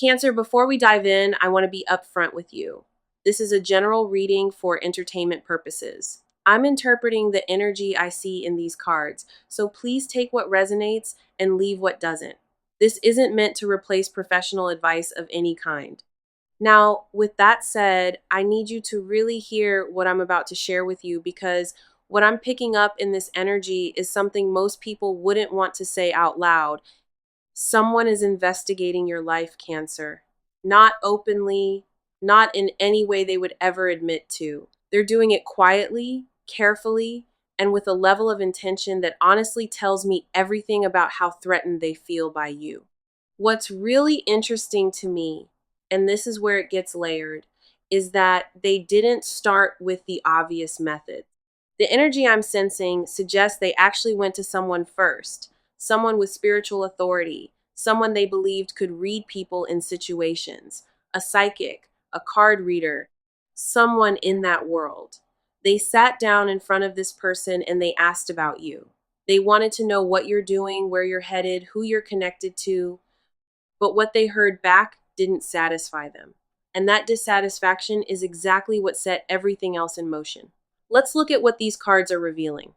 Cancer, before we dive in, I want to be upfront with you. This is a general reading for entertainment purposes. I'm interpreting the energy I see in these cards, so please take what resonates and leave what doesn't. This isn't meant to replace professional advice of any kind. Now, with that said, I need you to really hear what I'm about to share with you because what I'm picking up in this energy is something most people wouldn't want to say out loud. Someone is investigating your life, Cancer. Not openly, not in any way they would ever admit to. They're doing it quietly, carefully, and with a level of intention that honestly tells me everything about how threatened they feel by you. What's really interesting to me, and this is where it gets layered, is that they didn't start with the obvious method. The energy I'm sensing suggests they actually went to someone first, someone with spiritual authority, someone they believed could read people in situations, a psychic, a card reader, someone in that world. They sat down in front of this person and they asked about you. They wanted to know what you're doing, where you're headed, who you're connected to, but what they heard back didn't satisfy them. And that dissatisfaction is exactly what set everything else in motion. Let's look at what these cards are revealing.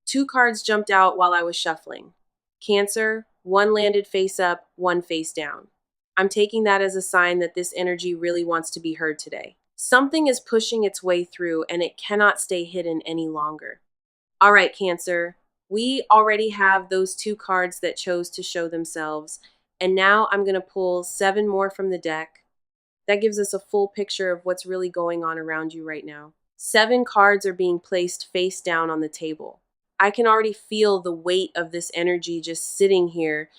Two cards jumped out while I was shuffling. Cancer, one landed face up, one face down. I'm taking that as a sign that this energy really wants to be heard today. Something is pushing its way through and it cannot stay hidden any longer. All right, Cancer, we already have those two cards that chose to show themselves. And now I'm going to pull 7 more from the deck. That gives us a full picture of what's really going on around you right now. 7 cards are being placed face down on the table. I can already feel the weight of this energy just sitting here.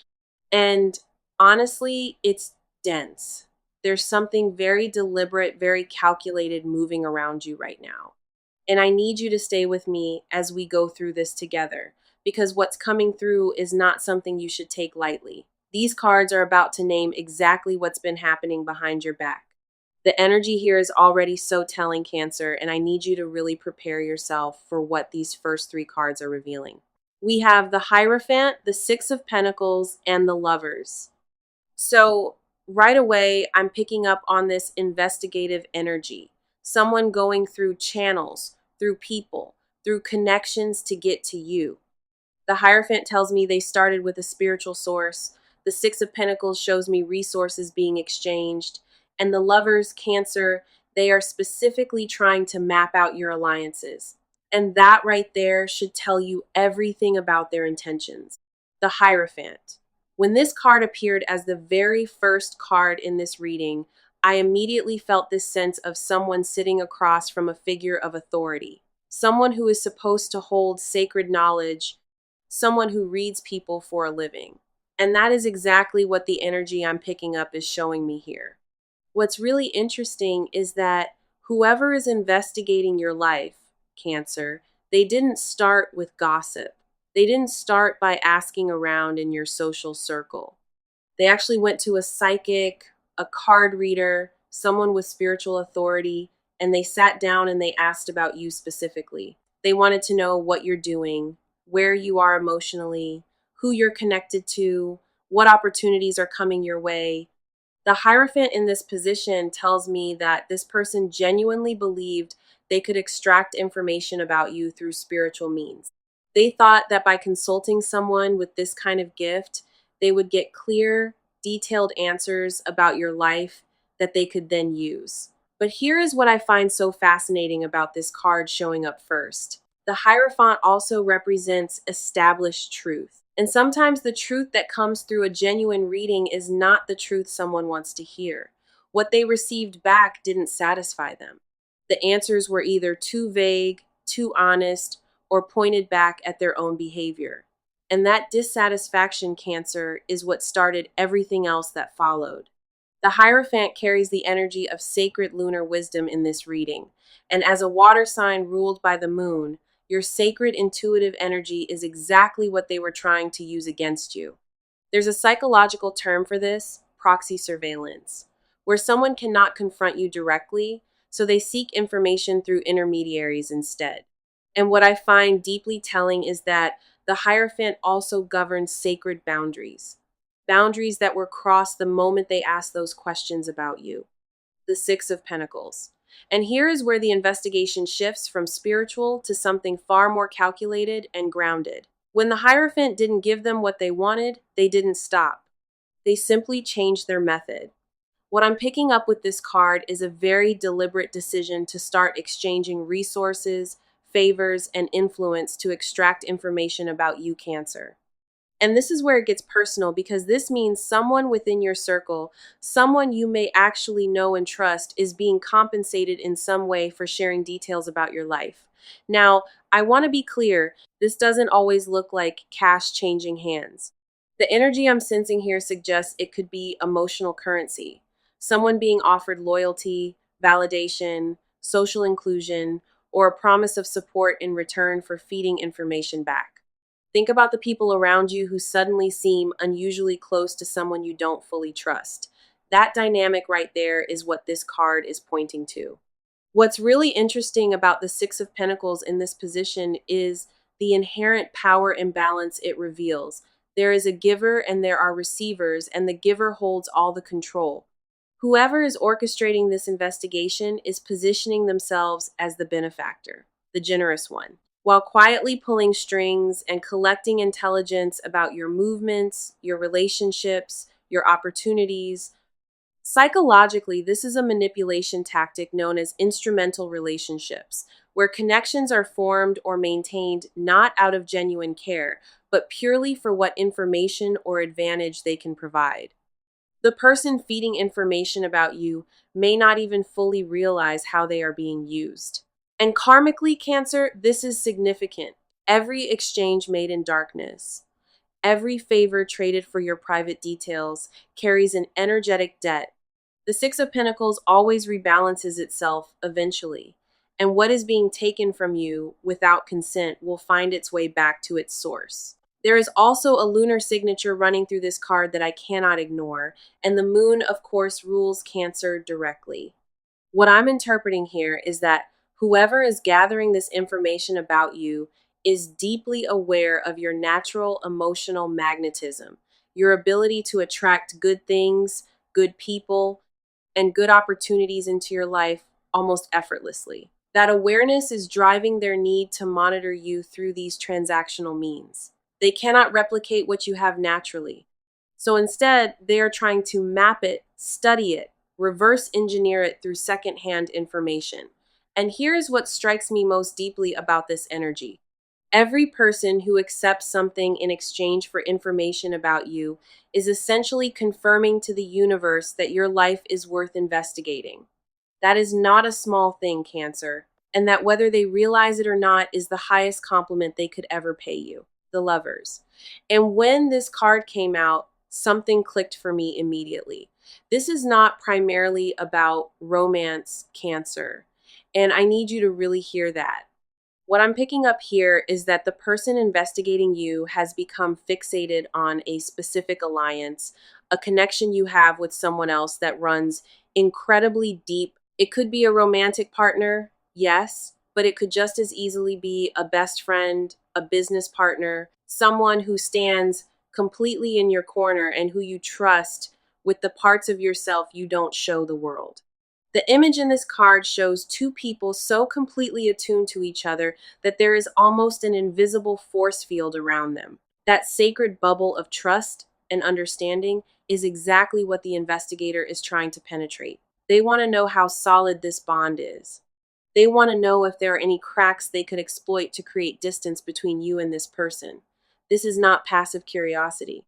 And honestly, it's dense. There's something very deliberate, very calculated moving around you right now. And I need you to stay with me as we go through this together, because what's coming through is not something you should take lightly. These cards are about to name exactly what's been happening behind your back. The energy here is already so telling, Cancer, and I need you to really prepare yourself for what these first 3 cards are revealing. We have the Hierophant, the 6 of Pentacles, and the Lovers. So right away, I'm picking up on this investigative energy. Someone going through channels, through people, through connections to get to you. The Hierophant tells me they started with a spiritual source. The 6 of Pentacles shows me resources being exchanged. And the Lovers, Cancer, they are specifically trying to map out your alliances. And that right there should tell you everything about their intentions. The Hierophant. When this card appeared as the very first card in this reading, I immediately felt this sense of someone sitting across from a figure of authority. Someone who is supposed to hold sacred knowledge, someone who reads people for a living. And that is exactly what the energy I'm picking up is showing me here. What's really interesting is that whoever is investigating your life, Cancer, they didn't start with gossip. They didn't start by asking around in your social circle. They actually went to a psychic, a card reader, someone with spiritual authority, and they sat down and they asked about you specifically. They wanted to know what you're doing, where you are emotionally, who you're connected to, what opportunities are coming your way. The Hierophant in this position tells me that this person genuinely believed they could extract information about you through spiritual means. They thought that by consulting someone with this kind of gift, they would get clear, detailed answers about your life that they could then use. But here is what I find so fascinating about this card showing up first. The Hierophant also represents established truth. And sometimes the truth that comes through a genuine reading is not the truth someone wants to hear. What they received back didn't satisfy them. The answers were either too vague, too honest, or pointed back at their own behavior. And that dissatisfaction, Cancer, is what started everything else that followed. The Hierophant carries the energy of sacred lunar wisdom in this reading. And as a water sign ruled by the moon, your sacred intuitive energy is exactly what they were trying to use against you. There's a psychological term for this, proxy surveillance, where someone cannot confront you directly, so they seek information through intermediaries instead. And what I find deeply telling is that the Hierophant also governs sacred boundaries. boundaries that were crossed the moment they asked those questions about you. The Six of Pentacles. And here is where the investigation shifts from spiritual to something far more calculated and grounded. When the Hierophant didn't give them what they wanted, they didn't stop. They simply changed their method. What I'm picking up with this card is a very deliberate decision to start exchanging resources, favors, and influence to extract information about you, Cancer. And this is where it gets personal because this means someone within your circle, someone you may actually know and trust, is being compensated in some way for sharing details about your life. Now, I want to be clear, this doesn't always look like cash changing hands. The energy I'm sensing here suggests it could be emotional currency, someone being offered loyalty, validation, social inclusion, or a promise of support in return for feeding information back. Think about the people around you who suddenly seem unusually close to someone you don't fully trust. That dynamic right there is what this card is pointing to. What's really interesting about the Six of Pentacles in this position is the inherent power imbalance it reveals. There is a giver and there are receivers, and the giver holds all the control. Whoever is orchestrating this investigation is positioning themselves as the benefactor, the generous one, while quietly pulling strings and collecting intelligence about your movements, your relationships, your opportunities. Psychologically, this is a manipulation tactic known as instrumental relationships, where connections are formed or maintained not out of genuine care, but purely for what information or advantage they can provide. The person feeding information about you may not even fully realize how they are being used. And karmically, Cancer, this is significant. Every exchange made in darkness, every favor traded for your private details carries an energetic debt. The Six of Pentacles always rebalances itself eventually, and what is being taken from you without consent will find its way back to its source. There is also a lunar signature running through this card that I cannot ignore, and the moon, of course, rules Cancer directly. What I'm interpreting here is that whoever is gathering this information about you is deeply aware of your natural emotional magnetism, your ability to attract good things, good people, and good opportunities into your life almost effortlessly. That awareness is driving their need to monitor you through these transactional means. They cannot replicate what you have naturally. So instead, they are trying to map it, study it, reverse engineer it through secondhand information. And here's what strikes me most deeply about this energy. Every person who accepts something in exchange for information about you is essentially confirming to the universe that your life is worth investigating. That is not a small thing, Cancer, and that whether they realize it or not is the highest compliment they could ever pay you, the Lovers. And when this card came out, something clicked for me immediately. This is not primarily about romance, Cancer, and I need you to really hear that. What I'm picking up here is that the person investigating you has become fixated on a specific alliance, a connection you have with someone else that runs incredibly deep. It could be a romantic partner, yes, but it could just as easily be a best friend, a business partner, someone who stands completely in your corner and who you trust with the parts of yourself you don't show the world. The image in this card shows two people so completely attuned to each other that there is almost an invisible force field around them. That sacred bubble of trust and understanding is exactly what the investigator is trying to penetrate. They want to know how solid this bond is. They want to know if there are any cracks they could exploit to create distance between you and this person. This is not passive curiosity.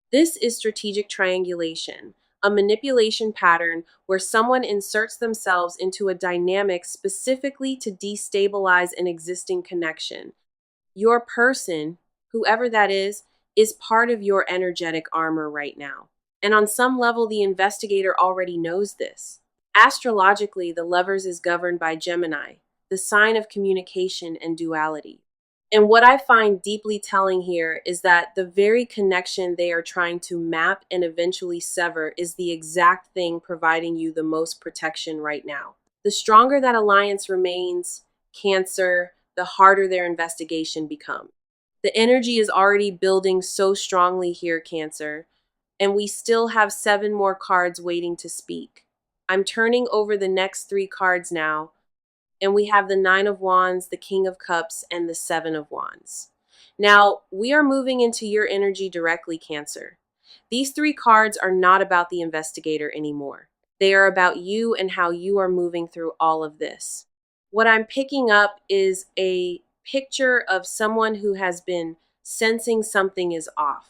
This is strategic triangulation, a manipulation pattern where someone inserts themselves into a dynamic specifically to destabilize an existing connection. Your person, whoever that is part of your energetic armor right now. And on some level, the investigator already knows this. Astrologically, the Lovers is governed by Gemini, the sign of communication and duality. And what I find deeply telling here is that the very connection they are trying to map and eventually sever is the exact thing providing you the most protection right now. The stronger that alliance remains, Cancer, the harder their investigation becomes. The energy is already building so strongly here, Cancer. and we still have 7 more cards waiting to speak. I'm turning over the next 3 cards now, and we have the Nine of Wands, the King of Cups, and the Seven of Wands. Now, we are moving into your energy directly, Cancer. These 3 cards are not about the investigator anymore. They are about you and how you are moving through all of this. What I'm picking up is a picture of someone who has been sensing something is off,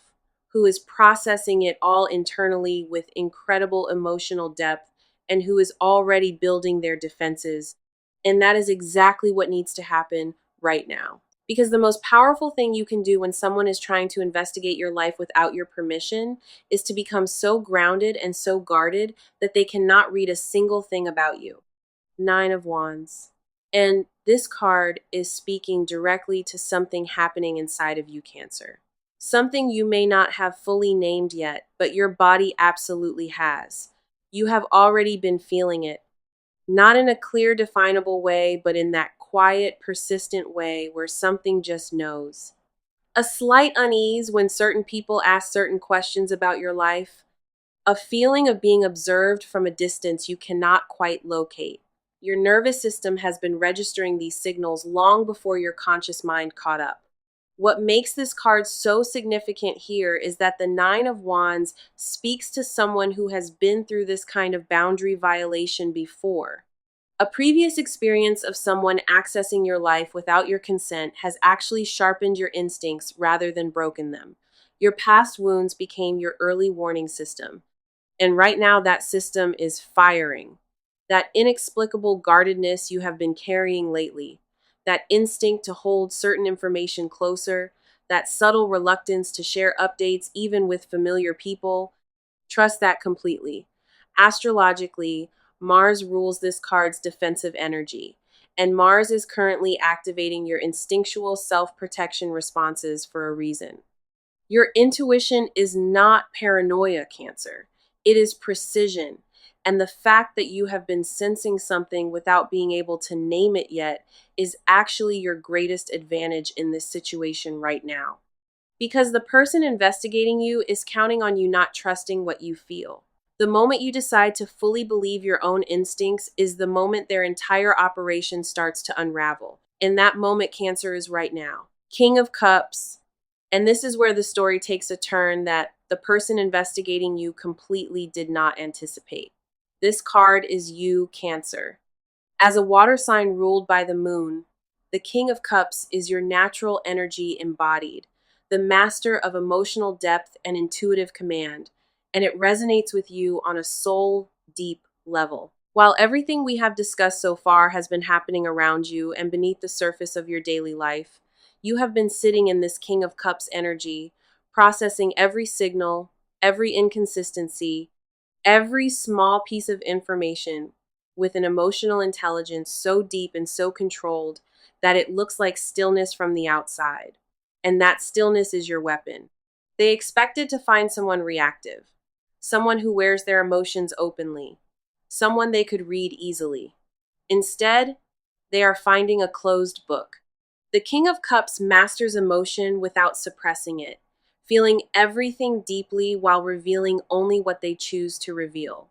who is processing it all internally with incredible emotional depth, and who is already building their defenses. And that is exactly what needs to happen right now. Because the most powerful thing you can do when someone is trying to investigate your life without your permission is to become so grounded and so guarded that they cannot read a single thing about you. Nine of Wands. And this card is speaking directly to something happening inside of you, Cancer. Something you may not have fully named yet, but your body absolutely has. You have already been feeling it. Not in a clear, definable way, but in that quiet, persistent way where something just knows. A slight unease when certain people ask certain questions about your life. A feeling of being observed from a distance you cannot quite locate. Your nervous system has been registering these signals long before your conscious mind caught up. What makes this card so significant here is that the Nine of Wands speaks to someone who has been through this kind of boundary violation before. A previous experience of someone accessing your life without your consent has actually sharpened your instincts rather than broken them. Your past wounds became your early warning system. And right now, that system is firing. That inexplicable guardedness you have been carrying lately, that instinct to hold certain information closer, that subtle reluctance to share updates even with familiar people, trust that completely. Astrologically, Mars rules this card's defensive energy, and Mars is currently activating your instinctual self-protection responses for a reason. Your intuition is not paranoia, Cancer. It is precision. And the fact that you have been sensing something without being able to name it yet is actually your greatest advantage in this situation right now. Because the person investigating you is counting on you not trusting what you feel. The moment you decide to fully believe your own instincts is the moment their entire operation starts to unravel. And that moment, Cancer, is right now. King of Cups. And this is where the story takes a turn that the person investigating you completely did not anticipate. This card is you, Cancer. As a water sign ruled by the moon, the King of Cups is your natural energy embodied, the master of emotional depth and intuitive command, and it resonates with you on a soul deep level. While everything we have discussed so far has been happening around you and beneath the surface of your daily life, you have been sitting in this King of Cups energy, processing every signal, every inconsistency, every small piece of information with an emotional intelligence so deep and so controlled that it looks like stillness from the outside. And that stillness is your weapon. They expected to find someone reactive, someone who wears their emotions openly, someone they could read easily. Instead, they are finding a closed book. The King of Cups masters emotion without suppressing it, feeling everything deeply while revealing only what they choose to reveal.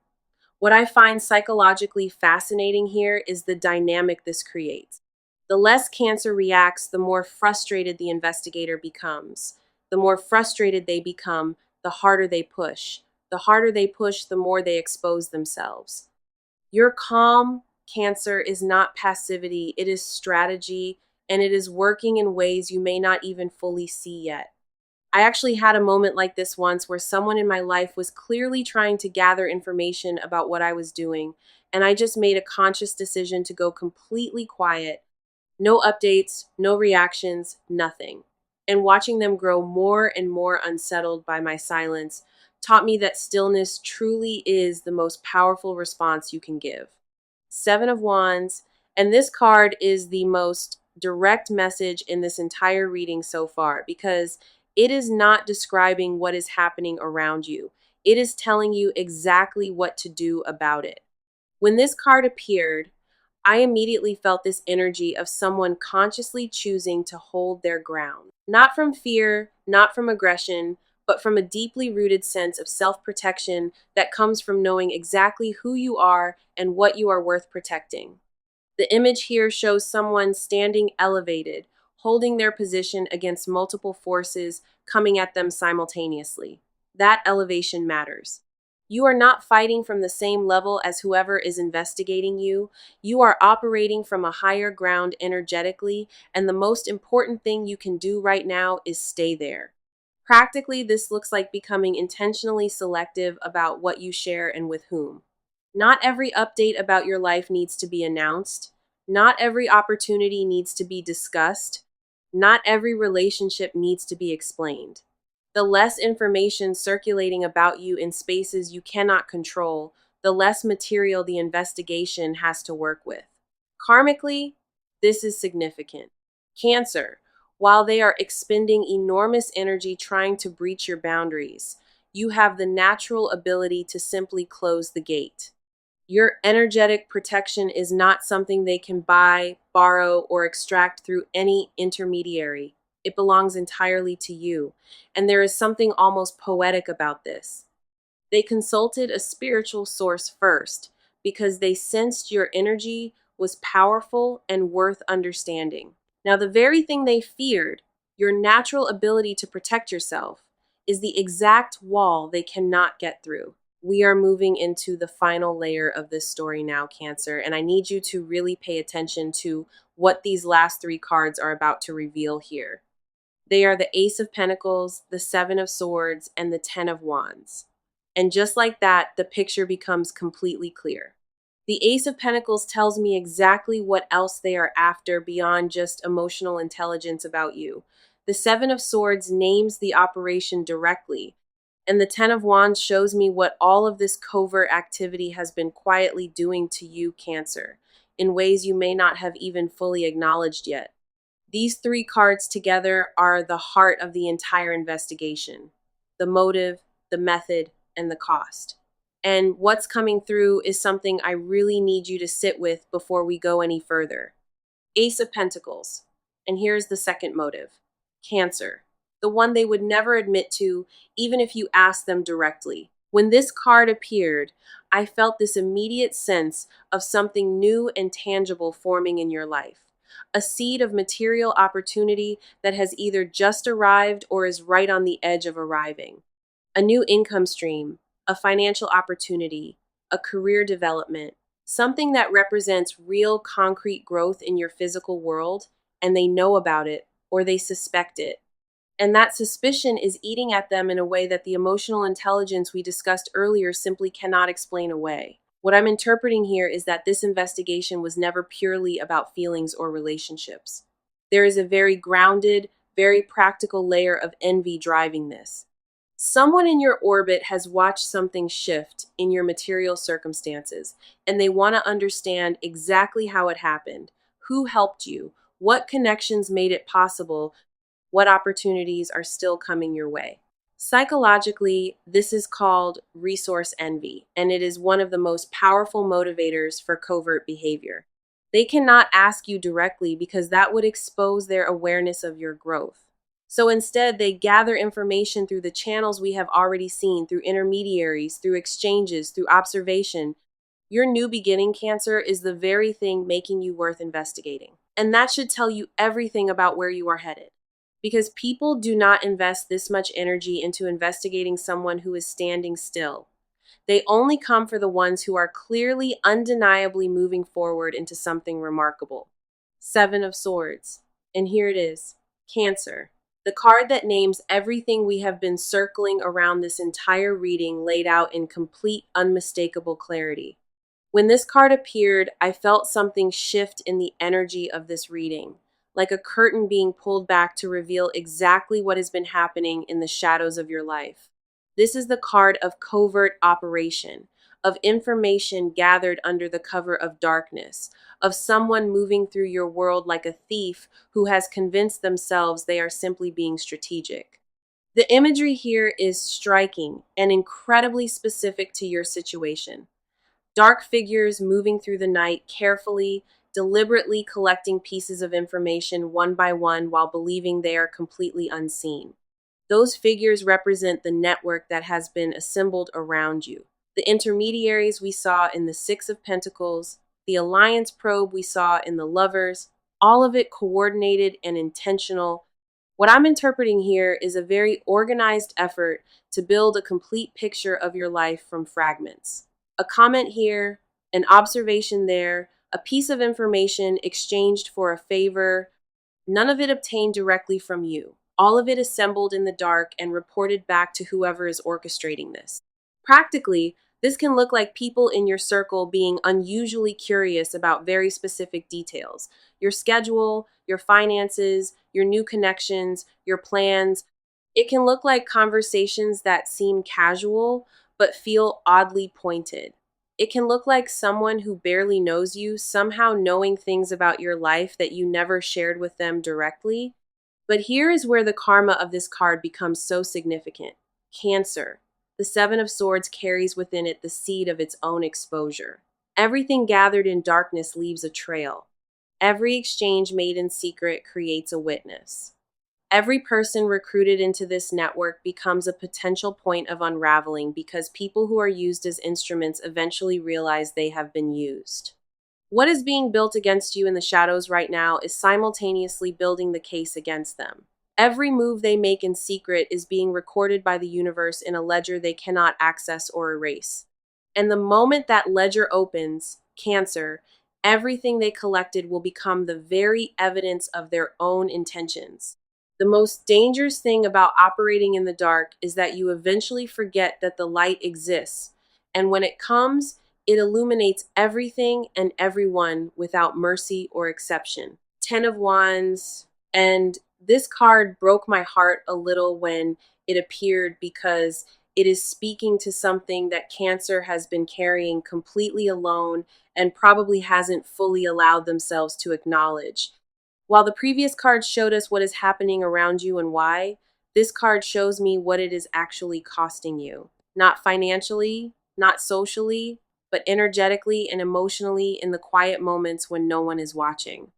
What I find psychologically fascinating here is the dynamic this creates. The less Cancer reacts, the more frustrated the investigator becomes. The more frustrated they become, the harder they push. The harder they push, the more they expose themselves. Your calm, Cancer, is not passivity, it is strategy, and it is working in ways you may not even fully see yet. I actually had a moment like this once where someone in my life was clearly trying to gather information about what I was doing, and I just made a conscious decision to go completely quiet. No updates, no reactions, nothing. And watching them grow more and more unsettled by my silence taught me that stillness truly is the most powerful response you can give. Seven of Wands, and this card is the most direct message in this entire reading so far because it is not describing what is happening around you. It is telling you exactly what to do about it. When this card appeared, I immediately felt this energy of someone consciously choosing to hold their ground. Not from fear, not from aggression, but from a deeply rooted sense of self protection that comes from knowing exactly who you are and what you are worth protecting. The image here shows someone standing elevated, holding their position against multiple forces coming at them simultaneously. That elevation matters. You are not fighting from the same level as whoever is investigating you. You are operating from a higher ground energetically, and the most important thing you can do right now is stay there. Practically, this looks like becoming intentionally selective about what you share and with whom. Not every update about your life needs to be announced. Not every opportunity needs to be discussed. Not every relationship needs to be explained. The less information circulating about you in spaces you cannot control, the less material the investigation has to work with. Karmically, this is significant. Cancer, while they are expending enormous energy trying to breach your boundaries, you have the natural ability to simply close the gate. Your energetic protection is not something they can buy, borrow, or extract through any intermediary. It belongs entirely to you, and there is something almost poetic about this. They consulted a spiritual source first because they sensed your energy was powerful and worth understanding. Now, the very thing they feared, your natural ability to protect yourself, is the exact wall they cannot get through. We are moving into the final layer of this story now, Cancer, and I need you to really pay attention to what these last three cards are about to reveal here. They are the Ace of Pentacles, the Seven of Swords, and the Ten of Wands. And just like that, the picture becomes completely clear. The Ace of Pentacles tells me exactly what else they are after beyond just emotional intelligence about you. The Seven of Swords names the operation directly, and the Ten of Wands shows me what all of this covert activity has been quietly doing to you, Cancer, in ways you may not have even fully acknowledged yet. These three cards together are the heart of the entire investigation: the motive, the method, and the cost. And what's coming through is something I really need you to sit with before we go any further. Ace of Pentacles. And here's the second motive: Cancer. The one they would never admit to, even if you asked them directly. When this card appeared, I felt this immediate sense of something new and tangible forming in your life. A seed of material opportunity that has either just arrived or is right on the edge of arriving. A new income stream, a financial opportunity, a career development, something that represents real concrete growth in your physical world, and they know about it or they suspect it. And that suspicion is eating at them in a way that the emotional intelligence we discussed earlier simply cannot explain away. What I'm interpreting here is that this investigation was never purely about feelings or relationships. There is a very grounded, very practical layer of envy driving this. Someone in your orbit has watched something shift in your material circumstances, and they want to understand exactly how it happened, who helped you, what connections made it possible, what opportunities are still coming your way. Psychologically, this is called resource envy, and it is one of the most powerful motivators for covert behavior. They cannot ask you directly because that would expose their awareness of your growth. So instead, they gather information through the channels we have already seen, through intermediaries, through exchanges, through observation. Your new beginning, Cancer, is the very thing making you worth investigating. And that should tell you everything about where you are headed. Because people do not invest this much energy into investigating someone who is standing still. They only come for the ones who are clearly, undeniably moving forward into something remarkable. Seven of Swords. And here it is: Cancer. The card that names everything we have been circling around this entire reading, laid out in complete, unmistakable clarity. When this card appeared, I felt something shift in the energy of this reading, like a curtain being pulled back to reveal exactly what has been happening in the shadows of your life. This is the card of covert operation, of information gathered under the cover of darkness, of someone moving through your world like a thief who has convinced themselves they are simply being strategic. The imagery here is striking and incredibly specific to your situation. Dark figures moving through the night carefully, deliberately collecting pieces of information one by one while believing they are completely unseen. Those figures represent the network that has been assembled around you. The intermediaries we saw in the Six of Pentacles, the alliance probe we saw in the Lovers, all of it coordinated and intentional. What I'm interpreting here is a very organized effort to build a complete picture of your life from fragments. A comment here, an observation there, a piece of information exchanged for a favor, none of it obtained directly from you. All of it assembled in the dark and reported back to whoever is orchestrating this. Practically, this can look like people in your circle being unusually curious about very specific details. Your schedule, your finances, your new connections, your plans. It can look like conversations that seem casual but feel oddly pointed. It can look like someone who barely knows you somehow knowing things about your life that you never shared with them directly. But here is where the karma of this card becomes so significant. Cancer. The Seven of Swords carries within it the seed of its own exposure. Everything gathered in darkness leaves a trail. Every exchange made in secret creates a witness. Every person recruited into this network becomes a potential point of unraveling because people who are used as instruments eventually realize they have been used. What is being built against you in the shadows right now is simultaneously building the case against them. Every move they make in secret is being recorded by the universe in a ledger they cannot access or erase. And the moment that ledger opens, Cancer, everything they collected will become the very evidence of their own intentions. The most dangerous thing about operating in the dark is that you eventually forget that the light exists. And when it comes, it illuminates everything and everyone without mercy or exception. Ten of Wands. And this card broke my heart a little when it appeared because it is speaking to something that Cancer has been carrying completely alone and probably hasn't fully allowed themselves to acknowledge. While the previous card showed us what is happening around you and why, this card shows me what it is actually costing you. Not financially, not socially, but energetically and emotionally in the quiet moments when no one is watching.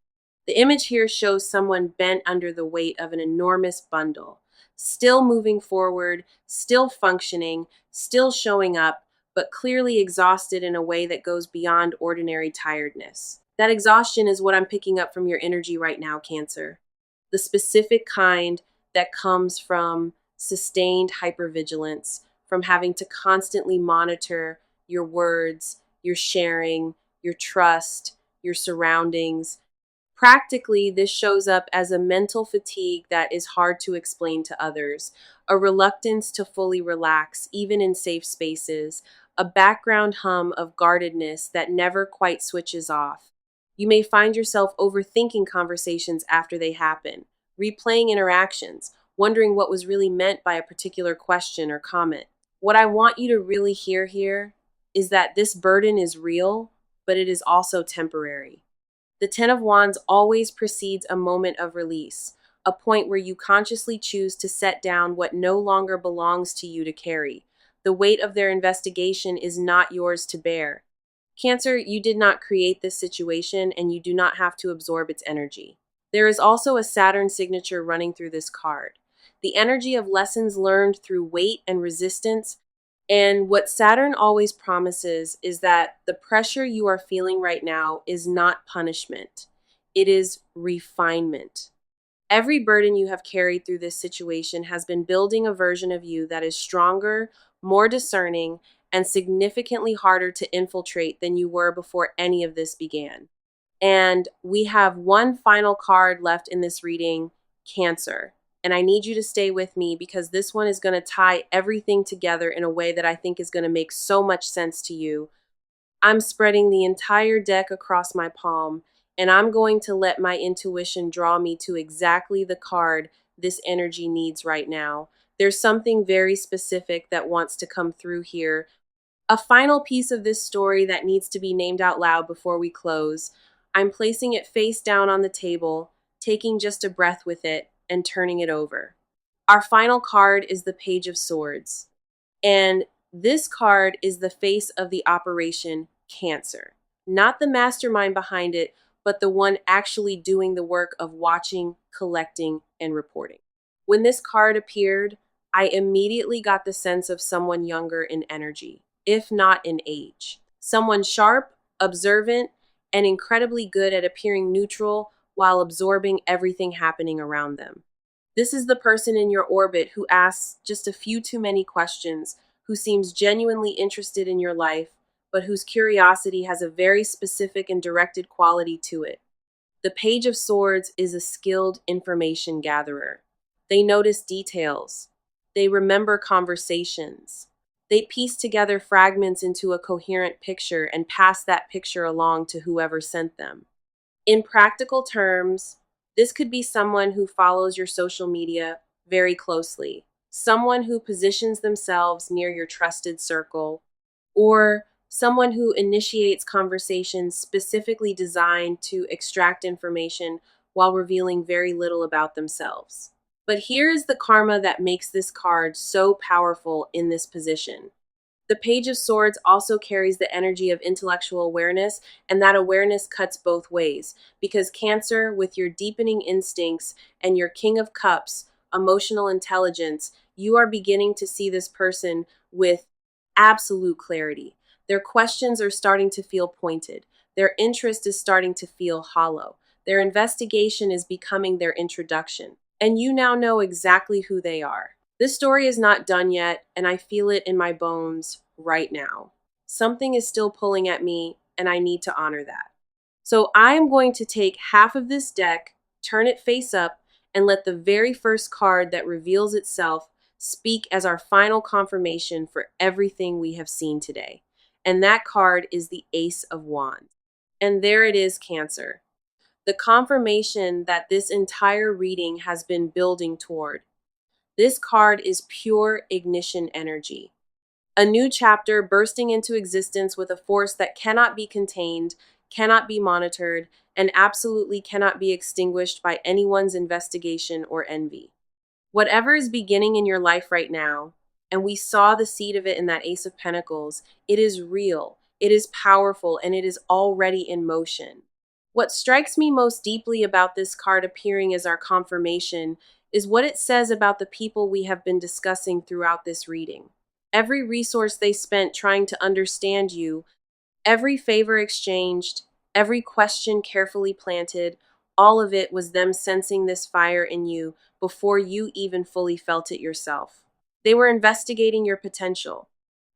The image here shows someone bent under the weight of an enormous bundle, still moving forward, still functioning, still showing up, but clearly exhausted in a way that goes beyond ordinary tiredness. That exhaustion is what I'm picking up from your energy right now, Cancer. The specific kind that comes from sustained hypervigilance, from having to constantly monitor your words, your sharing, your trust, your surroundings. Practically, this shows up as a mental fatigue that is hard to explain to others, a reluctance to fully relax, even in safe spaces, a background hum of guardedness that never quite switches off. You may find yourself overthinking conversations after they happen, replaying interactions, wondering what was really meant by a particular question or comment. What I want you to really hear here is that this burden is real, but it is also temporary. The Ten of Wands always precedes a moment of release, a point where you consciously choose to set down what no longer belongs to you to carry. The weight of their investigation is not yours to bear. Cancer, you did not create this situation and you do not have to absorb its energy. There is also a Saturn signature running through this card. The energy of lessons learned through weight and resistance. And what Saturn always promises is that the pressure you are feeling right now is not punishment. It is refinement. Every burden you have carried through this situation has been building a version of you that is stronger, more discerning, and significantly harder to infiltrate than you were before any of this began. And we have one final card left in this reading, Cancer. And I need you to stay with me because this one is going to tie everything together in a way that I think is going to make so much sense to you. I'm spreading the entire deck across my palm, and I'm going to let my intuition draw me to exactly the card this energy needs right now. There's something very specific that wants to come through here. A final piece of this story that needs to be named out loud before we close. I'm placing it face down on the table, taking just a breath with it, and turning it over. Our final card is the Page of Swords. And this card is the face of the operation Cancer. Not the mastermind behind it, but the one actually doing the work of watching, collecting, and reporting. When this card appeared, I immediately got the sense of someone younger in energy, if not in age. Someone sharp, observant, and incredibly good at appearing neutral while absorbing everything happening around them. This is the person in your orbit who asks just a few too many questions, who seems genuinely interested in your life, but whose curiosity has a very specific and directed quality to it. The Page of Swords is a skilled information gatherer. They notice details. They remember conversations. They piece together fragments into a coherent picture and pass that picture along to whoever sent them. In practical terms, this could be someone who follows your social media very closely, someone who positions themselves near your trusted circle, or someone who initiates conversations specifically designed to extract information while revealing very little about themselves. But here is the karma that makes this card so powerful in this position. The Page of Swords also carries the energy of intellectual awareness, and that awareness cuts both ways. Because Cancer, with your deepening instincts and your King of Cups, emotional intelligence, you are beginning to see this person with absolute clarity. Their questions are starting to feel pointed. Their interest is starting to feel hollow. Their investigation is becoming their introduction. And you now know exactly who they are. This story is not done yet, and I feel it in my bones right now. Something is still pulling at me, and I need to honor that. So I am going to take half of this deck, turn it face up, and let the very first card that reveals itself speak as our final confirmation for everything we have seen today. And that card is the Ace of Wands. And there it is, Cancer. The confirmation that this entire reading has been building toward. This card is pure ignition energy. A new chapter bursting into existence with a force that cannot be contained, cannot be monitored, and absolutely cannot be extinguished by anyone's investigation or envy. Whatever is beginning in your life right now, and we saw the seed of it in that Ace of Pentacles, it is real, it is powerful, and it is already in motion. What strikes me most deeply about this card appearing as our confirmation is what it says about the people we have been discussing throughout this reading. Every resource they spent trying to understand you, every favor exchanged, every question carefully planted, all of it was them sensing this fire in you before you even fully felt it yourself. They were investigating your potential.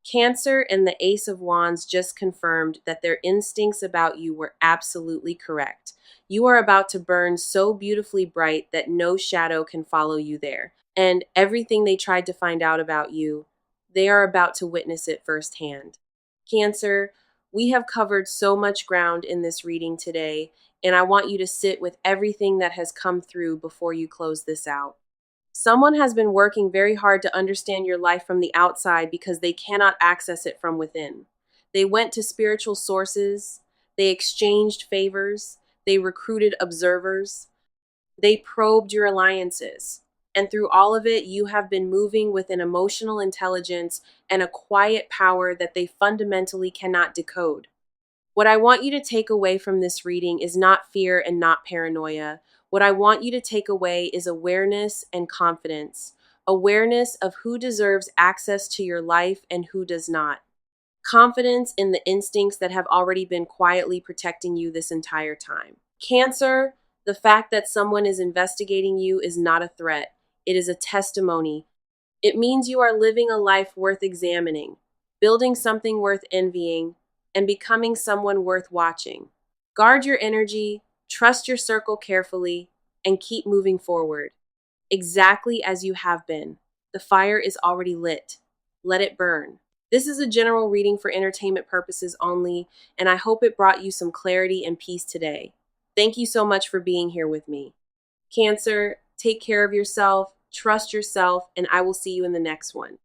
Cancer and the Ace of Wands just confirmed that their instincts about you were absolutely correct. You are about to burn so beautifully bright that no shadow can follow you there. And everything they tried to find out about you, they are about to witness it firsthand. Cancer, we have covered so much ground in this reading today, and I want you to sit with everything that has come through before you close this out. Someone has been working very hard to understand your life from the outside because they cannot access it from within. They went to spiritual sources, they exchanged favors, they recruited observers, they probed your alliances. And through all of it, you have been moving with an emotional intelligence and a quiet power that they fundamentally cannot decode. What I want you to take away from this reading is not fear and not paranoia. What I want you to take away is awareness and confidence. Awareness of who deserves access to your life and who does not. Confidence in the instincts that have already been quietly protecting you this entire time. Cancer, the fact that someone is investigating you is not a threat. It is a testimony. It means you are living a life worth examining, building something worth envying, and becoming someone worth watching. Guard your energy, trust your circle carefully, and keep moving forward. Exactly as you have been. The fire is already lit. Let it burn. This is a general reading for entertainment purposes only, and I hope it brought you some clarity and peace today. Thank you so much for being here with me. Cancer, take care of yourself, trust yourself, and I will see you in the next one.